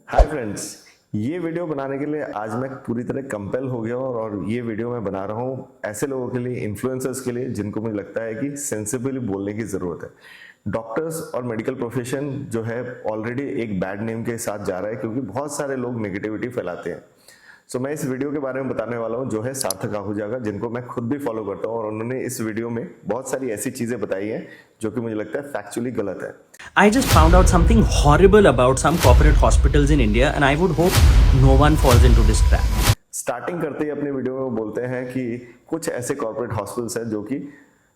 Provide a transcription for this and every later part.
Hi friends, ये video बनाने के लिए आज मैं पूरी तरह कंपेल हो गया हूँ और ये वीडियो मैं बना रहा हूँ ऐसे लोगों के लिए, इन्फ्लुएंसर्स के लिए जिनको मुझे लगता है कि सेंसिबली बोलने की ज़रूरत है। डॉक्टर्स और मेडिकल प्रोफेशन जो है ऑलरेडी एक बैड नेम के साथ जा रहा है क्योंकि बहुत सारे लोग नेगेटिविटी फैलाते हैं। सो मैं इस वीडियो के बारे में बताने वाला हूँ जो है सार्थक आहूजा का, जिनको मैं खुद भी फॉलो करता हूँ और उन्होंने इस वीडियो में बहुत सारी ऐसी चीज़ें बताई हैं जो कि मुझे लगता है फैक्चुअली गलत है। I just found out something horrible about some corporate hospitals in India, and I would hope no one falls into this trap. Starting करते ही अपने वीडियो में वो बोलते हैं कि कुछ ऐसे कॉर्पोरेट हॉस्पिटल्स हैं जो कि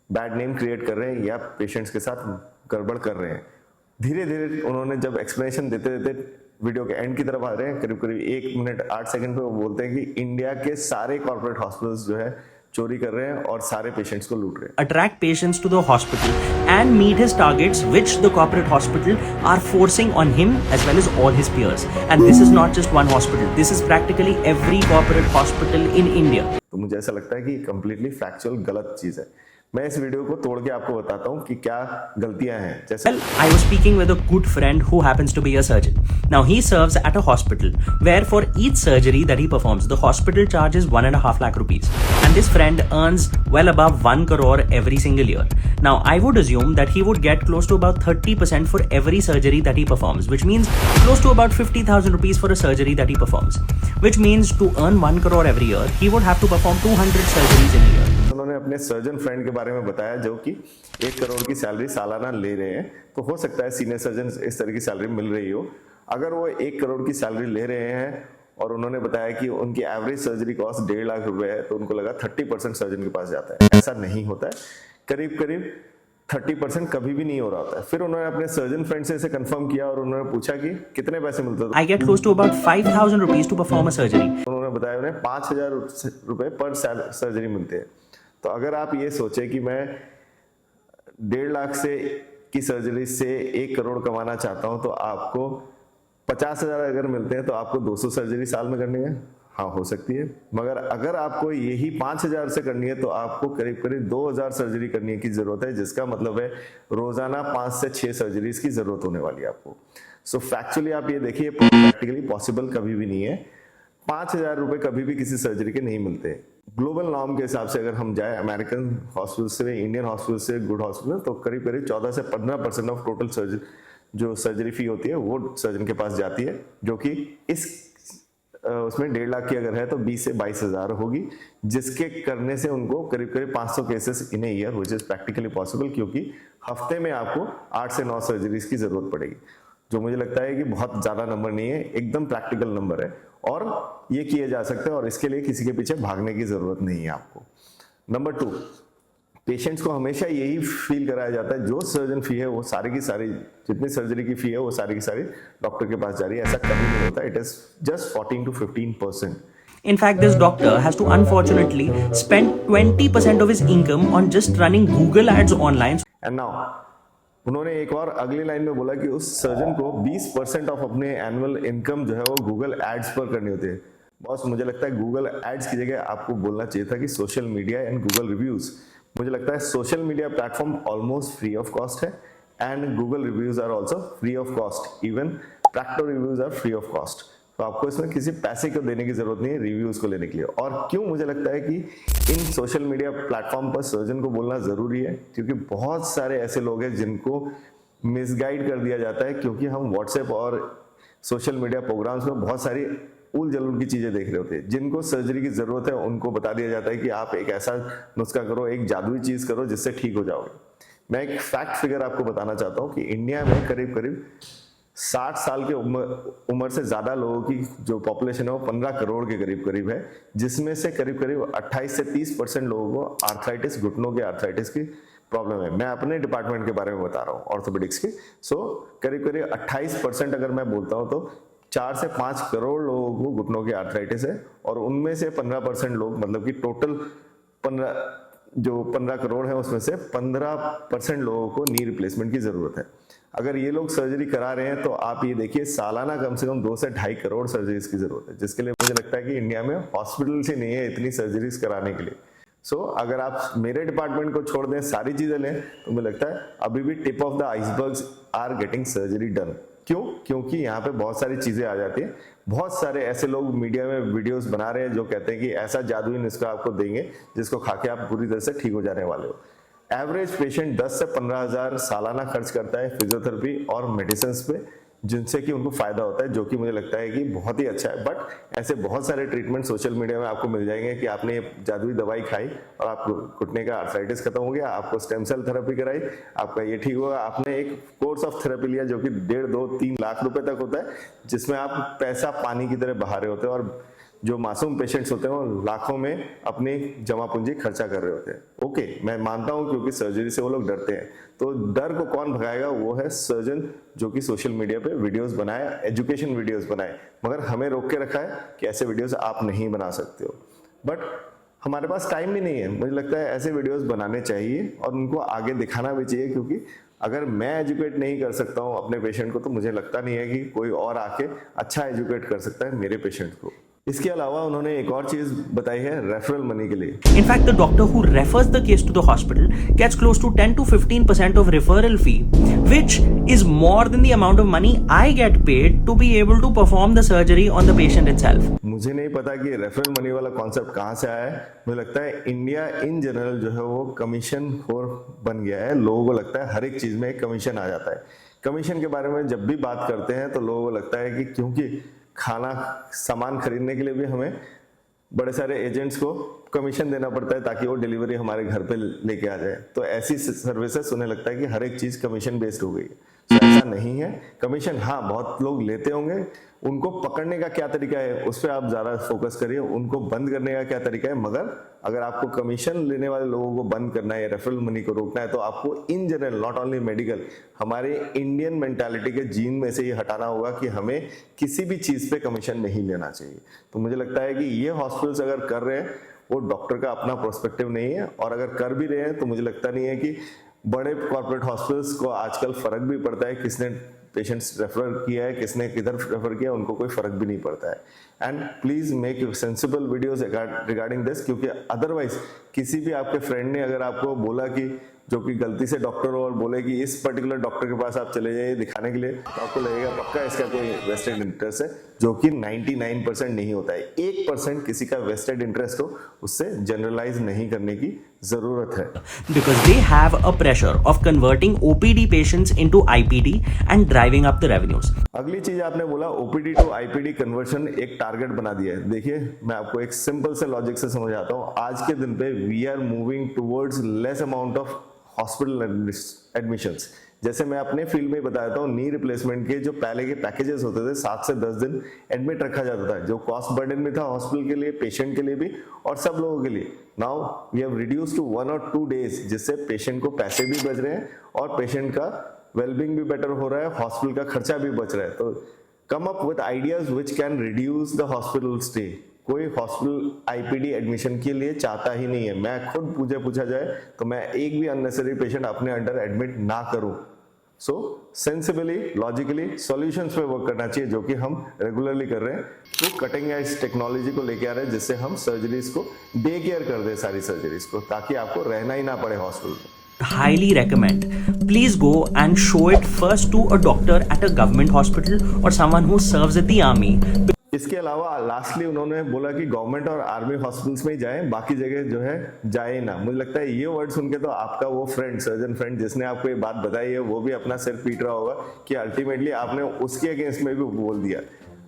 बैड नेम क्रिएट कर रहे हैं या पेशेंट्स के साथ गड़बड़ कर रहे हैं। धीरे धीरे उन्होंने जब एक्सप्लेनेशन देते देते वीडियो के एंड की तरफ आ रहे हैं, करीब करीब 1 मिनट 8 सेकंड पे वो बोलते हैं कि इंडिया के सारे कॉर्पोरेट हॉस्पिटल्स जो है चोरी कर रहे हैं और सारे पेशेंट्स को लूट रहे हैं। Attract patients to the hospital and meet his targets, which the corporate hospital are forcing on him as well as all his peers. And this is not just one hospital. This is practically every corporate hospital in India. तो मुझे ऐसा लगता है कि completely factual गलत चीज है। मैं इस वीडियो को तोड़ के आपको बताता हूँ कि क्या गलतियां हैं। जैसे Well, I was speaking with a good friend who happens to be a surgeon. Now, he serves at a hospital where for each surgery that he performs, the hospital charges 1.5 lakh rupees. And this friend earns well above 1 crore every single year. Now, I would assume that he would get close to about 30% for every surgery that he performs, which means close to about 50,000 rupees for a surgery that he performs. Which means to earn 1 crore every year, he would have to perform 200 surgeries in a year. उन्होंने अपने surgeon friend के बारे में बताया जो कि 1 करोड़ की salary सालाना ले रहे हैं। तो हो सकता है सीनियर सर्जन इस तरह की सैलरी मिल रही हो। अगर वो 1 करोड़ की सैलरी ले रहे हैं और उन्होंने बताया कि उनकी एवरेज सर्जरी कॉस्ट 1.5 लाख रुपए है, तो उनको लगा 30% सर्जन के पास जाता है। ऐसा नहीं होता है, करीब करीब 30% कभी भी नहीं हो रहा होता है। फिर उन्होंने अपने सर्जन फ्रेंड से इसे कंफर्म किया और उन्होंने पूछा कि कितने पैसे मिलते थे। I get close to about 5,000 rupees to perform a surgery. उन्होंने बताया उन्हें 5,000 रुपए पर सर्जरी मिलते हैं। तो अगर आप ये सोचे कि मैं 1.5 लाख से की सर्जरी से 1 करोड़ कमाना चाहता हूं, तो आपको 50,000 अगर मिलते हैं तो आपको 200 सर्जरी साल में करनी है। हाँ, हो सकती है, मगर अगर आपको यही 5,000 से करनी है तो आपको करीब करीब 2,000 सर्जरी करने की जरूरत है, जिसका मतलब है रोजाना 5 से 6 सर्जरीज की जरूरत होने वाली है आपको। सो फैक्चुअली आप ये देखिए, प्रैक्टिकली पॉसिबल कभी भी नहीं है। 5,000 रुपए कभी भी किसी सर्जरी के नहीं मिलते। ग्लोबल नॉर्म के हिसाब से अगर हम जाए अमेरिकन हॉस्पिटल से, इंडियन हॉस्पिटल से, गुड हॉस्पिटल, तो करीब करीब 14 से 15% ऑफ टोटल जो सर्जरी फी होती है वो सर्जन के पास जाती है, जो कि इस उसमें 1.5 लाख की अगर है तो 20 से 22,000 होगी, जिसके करने से उनको करीब करीब 500 cases in a year, which is practically possible, क्योंकि हफ्ते में आपको 8 से 9 सर्जरीज की जरूरत पड़ेगी, जो मुझे लगता है कि बहुत ज्यादा नंबर नहीं है, एकदम प्रैक्टिकल नंबर है और ये किए जा सकते हैं और इसके लिए किसी के पीछे भागने की जरूरत नहीं है आपको। नंबर 2, पेशेंट्स को हमेशा यही फील कराया जाता है जो सर्जन फी है वो सारी की सारी, जितनी सर्जरी की फी है वो सारी की सारी डॉक्टर के पास जा रही है। ऐसा कभी नहीं होता। It is just 14 to 15%। In fact, this doctor has to unfortunately spend 20% of his income on just running Google ads online. And now उन्होंने एक और अगली लाइन में बोला कि उस सर्जन को 20% ऑफ अपने एनुअल इनकम जो है वो गूगल एड्स पर करनी होती है। बॉस, मुझे लगता है गूगल एड्स की जगह आपको बोलना चाहिए था कि social media and Google reviews. मुझे लगता है social media platform almost free of cost है and Google reviews are also free of cost, even Practo reviews are free of cost. तो आपको इसमें किसी पैसे को देने की जरूरत नहीं है रिव्यूज को लेने के लिए। और क्यों मुझे लगता है कि इन सोशल मीडिया प्लेटफॉर्म पर सर्जन को बोलना जरूरी है, क्योंकि बहुत सारे ऐसे लोग हैं जिनको मिसगाइड कर दिया जाता है, क्योंकि हम व्हाट्सएप और सोशल मीडिया प्रोग्राम्स में बहुत सारी उल जलूल की चीजें देख रहे होते हैं। जिनको सर्जरी की जरूरत है उनको बता दिया जाता है कि आप एक ऐसा नुस्खा करो, एक जादुई चीज करो जिससे ठीक हो जाओगे। मैं एक फैक्ट फिगर आपको बताना चाहता हूँ कि इंडिया में करीब करीब 60 साल के उम्र से ज्यादा लोगों की जो पॉपुलेशन है वो 15 करोड़ के करीब करीब है, जिसमें से करीब करीब 28 से 30% लोगों को आर्थराइटिस, घुटनों के आर्थराइटिस की प्रॉब्लम है। मैं अपने डिपार्टमेंट के बारे में बता रहा हूँ, ऑर्थोपेडिक्स की। सो करीब करीब 28% अगर मैं बोलता हूँ तो 4 से 5 करोड़ लोगों को घुटनों के आर्थराइटिस है, और उनमें से 15% लोग, मतलब कि टोटल 15 करोड़ है उसमें से 15% लोगों को नी रिप्लेसमेंट की जरूरत है। अगर ये लोग सर्जरी करा रहे हैं तो आप ये देखिए सालाना कम से कम 2 से 2.5 करोड़ सर्जरीज की जरूरत है, जिसके लिए मुझे लगता है कि इंडिया में हॉस्पिटल से नहीं है इतनी सर्जरीज कराने के लिए। सो अगर आप मेरे डिपार्टमेंट को छोड़ दें, सारी चीजें लें, तो मुझे लगता है अभी भी tip of the icebergs are getting surgery done. क्यों? क्योंकि यहाँ पे बहुत सारी चीजें आ जाती हैं। बहुत सारे ऐसे लोग मीडिया में वीडियोस बना रहे हैं जो कहते हैं कि ऐसा जादुई नुस्खा आपको देंगे जिसको खा के आप पूरी तरह से ठीक हो जाने वाले हो। एवरेज पेशेंट 10 से 15,000 सालाना खर्च करता है फिजियोथेरेपी और मेडिसिन पे, जिनसे कि उनको फायदा होता है, जो कि मुझे लगता है कि बहुत ही अच्छा है। बट ऐसे बहुत सारे ट्रीटमेंट सोशल मीडिया में आपको मिल जाएंगे कि आपने जादुई दवाई खाई और आपको घुटने का आर्थराइटिस खत्म हो गया, आपको स्टेम सेल थेरेपी कराई, आपका ये ठीक हुआ। आपने एक कोर्स ऑफ थेरेपी लिया जो कि 1.5, 2, 3 लाख रुपए तक होता है, जिसमें आप पैसा पानी की तरह बहा रहे होते हैं और जो मासूम पेशेंट्स होते हैं वो लाखों में अपनी जमा पूंजी खर्चा कर रहे होते हैं। ओके, मैं मानता हूं क्योंकि सर्जरी से वो लोग डरते हैं, तो डर को कौन भगाएगा? वो है सर्जन जो कि सोशल मीडिया पे वीडियोस बनाए, एजुकेशन वीडियोस बनाए, मगर हमें रोक के रखा है कि ऐसे वीडियोस आप नहीं बना सकते हो। बट हमारे पास टाइम भी नहीं है। मुझे लगता है ऐसे वीडियोस बनाने चाहिए और उनको आगे दिखाना भी चाहिए, क्योंकि अगर मैं एजुकेट नहीं कर सकता हूं अपने पेशेंट को, तो मुझे लगता नहीं है कि कोई और आके अच्छा एजुकेट कर सकता है मेरे पेशेंट को। इसके अलावा उन्होंने एक और चीज बताई है रेफरल मनी के लिए। In fact, the doctor who refers the case to the hospital gets close to 10 to 15% of referral fee, which is more than the amount of money I get paid to be able to perform the surgery on the patient itself. मुझे नहीं पता कि referral money वाला concept कहाँ से आया है। मुझे लगता है इंडिया इन जनरल जो है वो कमीशन खोर बन गया है। लोगों को लगता है हर एक चीज में एक कमीशन आ जाता है। कमीशन के बारे में जब भी बात करते हैं तो लोगों को लगता है कि क्योंकि खाना सामान खरीदने के लिए भी हमें बड़े सारे एजेंट्स को कमीशन देना पड़ता है ताकि वो डिलीवरी हमारे घर पे लेके आ जाए, तो ऐसी सर्विसेज उन्हें लगता है कि हर एक चीज कमीशन बेस्ड हो गई है। तो ऐसा नहीं है। कमीशन हाँ बहुत लोग लेते होंगे, उनको पकड़ने का क्या तरीका है उस पर आप ज्यादा फोकस करिए, उनको बंद करने का क्या तरीका है। मगर अगर आपको कमीशन लेने वाले लोगों को बंद करना है, रेफरल मनी को रोकना है, तो आपको in general, not only medical, हमारे इंडियन मेंटालिटी के जीन में से ये हटाना होगा कि हमें किसी भी चीज पे कमीशन नहीं लेना चाहिए। तो मुझे लगता है कि ये हॉस्पिटल्स अगर कर रहे हैं वो डॉक्टर का अपना पर्सपेक्टिव नहीं है, और अगर कर भी रहे हैं तो मुझे लगता नहीं है कि बड़े कॉर्पोरेट हॉस्पिटल्स को आजकल फर्क भी पड़ता है किसने पेशेंट्स रेफर किया है, किसने किधर रेफर किया, उनको कोई फर्क भी नहीं पड़ता है। And please make sensible videos regarding this, क्योंकि अदरवाइज किसी भी आपके फ्रेंड ने अगर आपको बोला कि जो कि गलती से डॉक्टर हो और बोले कि इस पर्टिकुलर डॉक्टर के पास आप चले जाइए दिखाने के लिए, तो आपको लगेगा पक्का इसका कोई वेस्टेड इंटरेस्ट है, जो कि 99% नहीं होता है। 1% किसी का वेस्टेड इंटरेस्ट हो, उससे जनरलाइज नहीं करने की जरूरत है। Because they have a pressure of converting OPD patients into IPD and driving up the revenues. अगली चीज आपने बोला ओपीडी टू आईपीडी कन्वर्शन एक टारगेट बना दिया है। देखिए मैं आपको एक सिंपल से लॉजिक से समझाता हूँ। आज के दिन पे we are moving towards less amount of hospital admissions. जैसे मैं अपने फील्ड में बताता हूँ, नी रिप्लेसमेंट के जो पहले के पैकेजेस होते थे 7 से 10 दिन एडमिट रखा जाता था, जो कॉस्ट बर्डन में था हॉस्पिटल के लिए, पेशेंट के लिए भी और सब लोगों के लिए। Now we have reduced to 1 और 2 डेज, जिससे पेशेंट को पैसे भी बच रहे हैं और पेशेंट का वेलबींग भी बेटर हो रहा है, हॉस्पिटल का खर्चा भी बच रहा है। तो come up with ideas which can reduce the hospital stay. कोई हॉस्पिटल आईपीडी एडमिशन के लिए चाहता ही नहीं है। मैं खुद मुझे पूछा जाए तो मैं एक भी अननेसेसरी पेशेंट अपने अंडर एडमिट ना करूं। सो सेंसिबली, लॉजिकली सॉल्यूशंस पे वर्क करना चाहिए, जो कि हम रेगुलरली कर रहे हैं। तो कटिंग एज टेक्नोलॉजी को लेके आ रहे हैं, जिससे हम सर्जरीज को डे केयर कर दें, सारी सर्जरीज को, ताकि आपको रहना ही ना पड़े हॉस्पिटल में। Highly recommend. Please go and show it first to a doctor at a government hospital or someone who serves at the army. इसके अलावा लास्टली उन्होंने बोला कि गवर्नमेंट और आर्मी हॉस्पिटल्स में ही जाएं, बाकी जगह जो है जाए ना। मुझे लगता है ये वर्ड सुन के तो आपका वो फ्रेंड, सर्जन फ्रेंड जिसने आपको ये बात बताई है, वो भी अपना सिर पीट रहा होगा कि अल्टीमेटली आपने उसके अगेंस्ट में भी बोल दिया।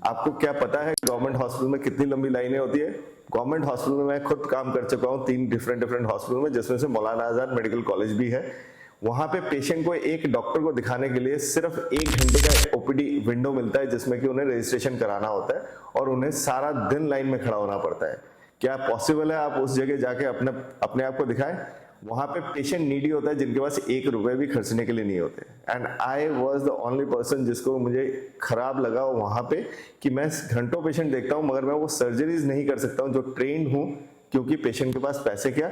आपको क्या पता है गवर्नमेंट हॉस्पिटल में कितनी लंबी लाइनें होती है? गवर्नमेंट हॉस्पिटल में मैं खुद काम कर चुका हूँ 3 डिफरेंट हॉस्पिटल में, जिसमें से मौलाना आजाद मेडिकल कॉलेज भी है। वहां पे पेशेंट को एक डॉक्टर को दिखाने के लिए सिर्फ 1 घंटे का ओपीडी विंडो मिलता है, जिसमें कि उन्हें रजिस्ट्रेशन कराना होता है और उन्हें सारा दिन लाइन में खड़ा होना पड़ता है। क्या पॉसिबल है आप उस जगह जाके अपने आप को दिखाएं? वहां पे पेशेंट नीडी होता है जिनके पास 1 रुपए भी खर्चने के लिए नहीं होते। And I was the only person जिसको मुझे खराब लगा वहां पे कि मैं घंटों पेशेंट देखता हूं, मगर मैं वो सर्जरीज नहीं कर सकता हूं जो ट्रेंड हूं, क्योंकि पेशेंट के पास पैसे क्या,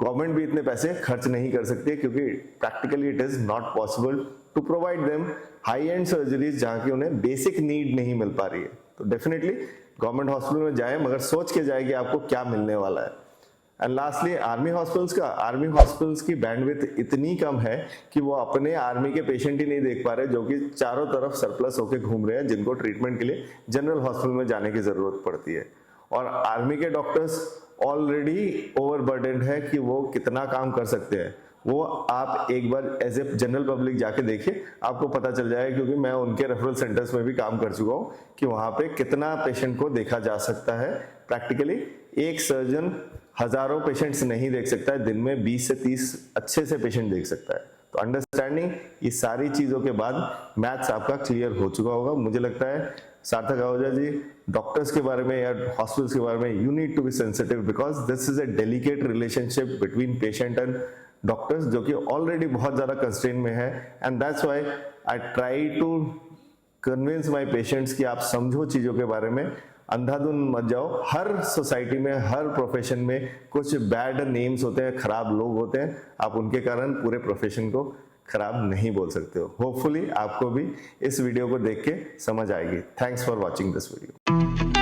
गवर्नमेंट भी इतने पैसे खर्च नहीं कर सकती, क्योंकि practically it is not possible to provide them high end surgeries जहां की उन्हें बेसिक नीड नहीं मिल पा रही है। तो डेफिनेटली गवर्नमेंट हॉस्पिटल में जाए, मगर सोच के जाए कि आपको क्या मिलने वाला है। एंड लास्टली आर्मी हॉस्पिटल्स की बैंडविड्थ इतनी कम है कि वो अपने आर्मी के पेशेंट ही नहीं देख पा रहे, जो कि चारों तरफ सरप्लस होके घूम रहे हैं, जिनको ट्रीटमेंट के लिए जनरल हॉस्पिटल में जाने की जरूरत पड़ती है। और आर्मी के डॉक्टर्स ऑलरेडी ओवरबर्डन्ड है कि वो कितना काम कर सकते हैं। वो आप एक बार एज ए जनरल पब्लिक जाके देखिए, आपको पता चल जाएगा, क्योंकि मैं उनके रेफरल सेंटर्स में भी काम कर चुका हूँ कि वहां पे कितना पेशेंट को देखा जा सकता है। प्रैक्टिकली एक सर्जन हजारों पेशेंट्स नहीं देख सकता है, दिन में 20 से 30 अच्छे से पेशेंट देख सकता है। तो अंडरस्टैंडिंग ये सारी चीजों के बाद मैथ्स आपका क्लियर हो चुका होगा। मुझे लगता है सार्थक आहूजा जी, डॉक्टर्स के बारे में या हॉस्पिटल्स के बारे में you need to be sensitive, because this is a delicate relationship between patient and doctors, जो कि ऑलरेडी बहुत ज्यादा कंस्ट्रेन में है। And that's why I try to convince my patients कि आप समझो चीजों के बारे में, अंधाधुन मत जाओ। हर सोसाइटी में, हर प्रोफेशन में कुछ बैड नेम्स होते हैं, खराब लोग होते हैं, आप उनके कारण पूरे प्रोफेशन को खराब नहीं बोल सकते हो। होपफुली आपको भी इस वीडियो को देख के समझ आएगी। Thanks for watching this video.